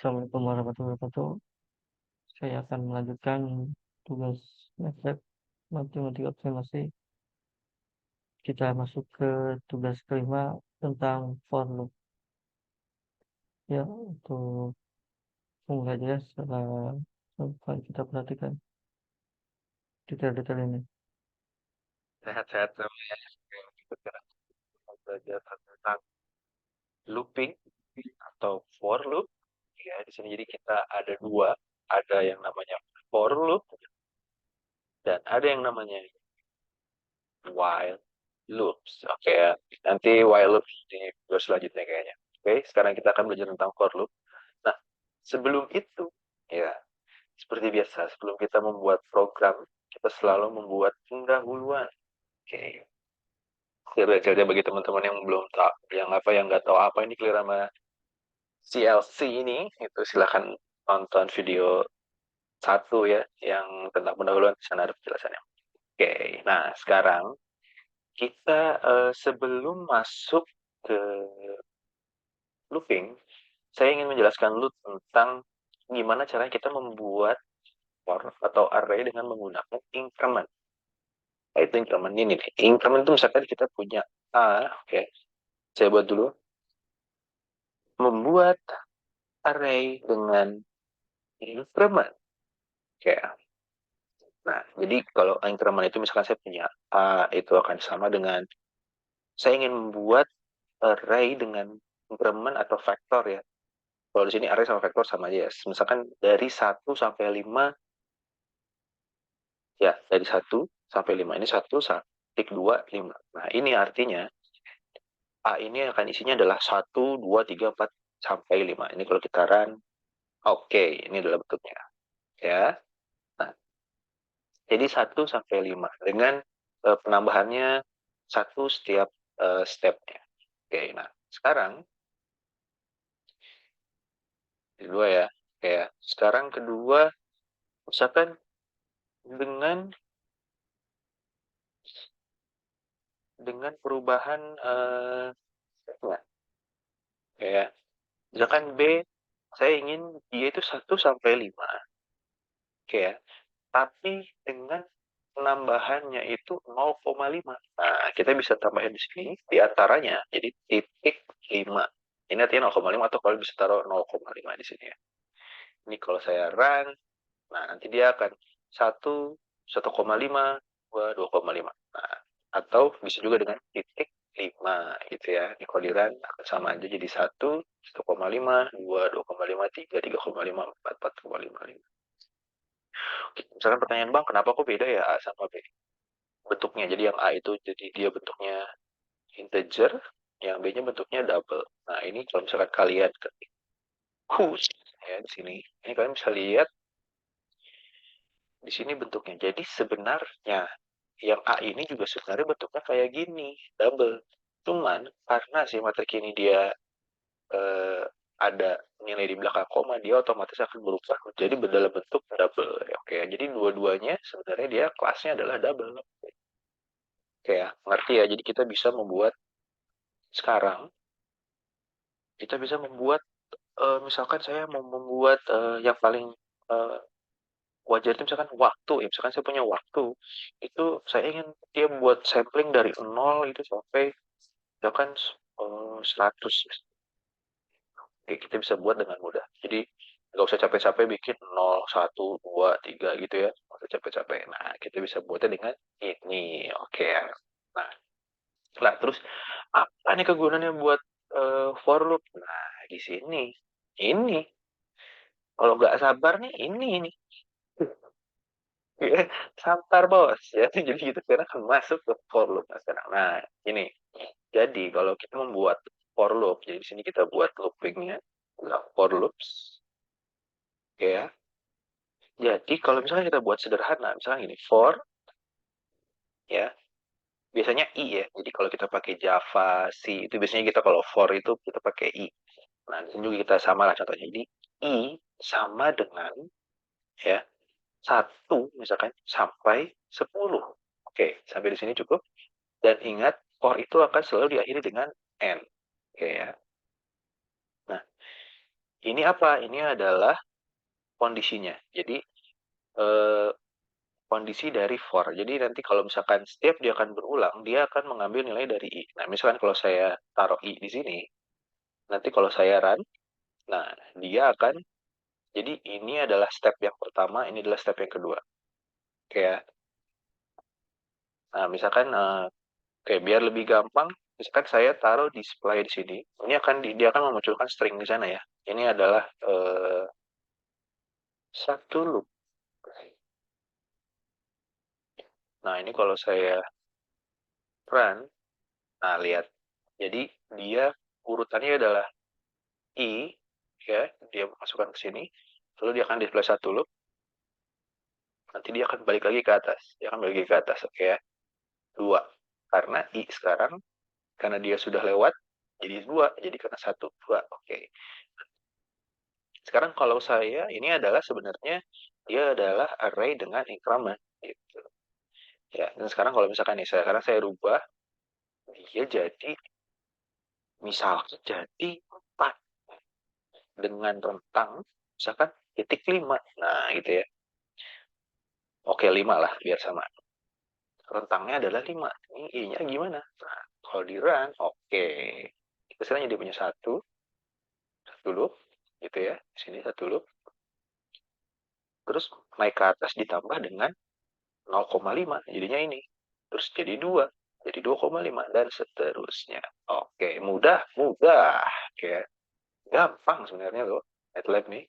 Assalamualaikum warahmatullahi wabarakatuh. Saya akan melanjutkan tugas Matlab matematika optimasi. Kita masuk ke tugas kelima tentang for loop. Ya, untuk pemulainya setelah kita perhatikan detail-detail ini. Sehat-sehat semuanya. Kita sekarang belajar tentang looping atau for loop. Ya, di sini jadi kita ada dua, ada yang namanya for loop dan ada yang namanya while loops. Oke ya, nanti while loop di video selanjutnya kayaknya. Oke, sekarang kita akan belajar tentang for loop. Nah, sebelum itu, ya, seperti biasa, sebelum kita membuat program, kita selalu membuat pendahuluan. Oke, cerita bagi teman-teman yang belum tahu, yang nggak tahu apa ini clear sama CLC ini, itu silahkan nonton video satu ya, yang tentang pendahuluan, di sana ada penjelasannya. Oke, nah sekarang kita sebelum masuk ke looping, saya ingin menjelaskan dulu tentang gimana caranya kita membuat for atau array dengan menggunakan increment. Nah, itu increment ini nih. Increment itu misalkan kita punya A, oke. Saya buat dulu. Membuat array dengan increment. Oke. Nah, jadi kalau increment itu misalkan saya punya A, itu akan sama dengan saya ingin membuat array dengan increment atau vektor ya. Kalau di sini array sama vektor sama aja ya. Misalkan dari 1 sampai 5, ya dari 1 sampai 5. Ini 1, 2, 5. Nah, ini artinya A ini akan isinya adalah 1, 2, 3, 4 sampai 5. Ini kalau kita run, oke, ini adalah bentuknya. Ya. Nah, jadi 1 sampai 5 dengan penambahannya 1 setiap stepnya. Oke, nah sekarang kedua ya. Kayak sekarang kedua, misalkan dengan perubahan ya, kayak misalkan B, saya ingin dia itu 1 sampai 5, kayak tapi dengan penambahannya itu 0,5. Nah, kita bisa tambahin di sini di antaranya jadi titik 5. Ini artinya 0,5 atau kalau bisa taruh 0,5 di sini ya. Ini kalau saya run, nah nanti dia akan 1,5, 2, 2,5. Nah, atau bisa juga dengan titik 5 gitu ya. Ini kalau di run akan sama aja jadi 1,5, 2, 2,5, 3, 3,5, 4, 4,5. Misalkan pertanyaan, Bang, kenapa kok beda ya A sama B? Bentuknya. Jadi yang A itu jadi dia bentuknya integer, yang B-nya bentuknya double. Nah, ini kalau misalkan kalian ketik whos ya di sini, ini kalian bisa lihat di sini bentuknya. Jadi sebenarnya yang A ini juga sebenarnya bentuknya kayak gini, double. Cuman karena si matrik ini dia ada nilai di belakang koma, dia otomatis akan berubah menjadi dalam bentuk double. Oke, jadi dua-duanya sebenarnya dia kelasnya adalah double. Oke ya, ngerti ya. Jadi kita bisa membuat sekarang, kita bisa membuat misalkan saya mau membuat yang paling uh, wajar itu misalkan waktu ya, misalkan saya punya waktu itu saya ingin dia buat sampling dari 0 itu sampai misalkan 100. Oke, kita bisa buat dengan mudah. Jadi nggak usah capek-capek bikin 0, 1, 2, 3 gitu ya, nggak usah capek-capek. Nah, kita bisa buatnya dengan ini. Oke ya. Nah, terus apa nih kegunaannya buat for loop? Nah, di sini ini kalau nggak sabar nih ini sabar bos ya. Jadi kita sekarang akan masuk ke for loop. Nah, sekarang ini jadi kalau kita membuat for loop, jadi di sini kita buat loopingnya for loops ya. Jadi kalau misalnya kita buat sederhana, misalnya ini for ya, biasanya i ya. Jadi kalau kita pakai Java, C itu biasanya kita kalau for itu kita pakai i. Nah, di sini juga kita sama lah contohnya. Jadi i sama dengan ya 1 misalkan sampai 10. Oke, sampai di sini cukup. Dan ingat, for itu akan selalu diakhiri dengan n. Oke ya. Nah, Ini apa? Ini adalah kondisinya. Jadi kondisi dari for. Jadi nanti kalau misalkan setiap dia akan berulang, dia akan mengambil nilai dari i. Nah, misalkan kalau saya taruh i di sini, nanti kalau saya run, nah dia akan, jadi ini adalah step yang pertama, ini adalah step yang kedua. Kayak, nah misalkan kayak biar lebih gampang, misalkan saya taruh display di sini, ini akan dia akan memunculkan string di sana ya. Ini adalah satu loop. Nah ini kalau saya run, nah lihat, jadi dia urutannya adalah i, ya, dia masukkan ke sini, lalu dia akan display satu loop, nanti dia akan balik lagi ke atas, dia akan balik lagi ke atas, oke ya, dua, karena i sekarang, karena dia sudah lewat, jadi dua, jadi karena satu, dua, oke. Sekarang kalau saya, ini adalah sebenarnya, dia adalah array dengan increment, gitu. Ya, dan sekarang kalau misalkan nih, sekarang saya rubah, dia jadi, misalnya jadi 4, dengan rentang, misalkan titik 5, nah gitu ya. Oke, 5 lah, biar sama. Rentangnya adalah 5. Ini i-nya gimana? Nah, kalau di run, oke. Misalnya dia punya satu loop, gitu ya. Di sini satu loop. Terus naik ke atas ditambah dengan 0,5. Jadinya ini. Terus jadi 2. Jadi 2,5 dan seterusnya. Oke, mudah, mudah. Oke, gampang sebenarnya loh. MATLAB nih.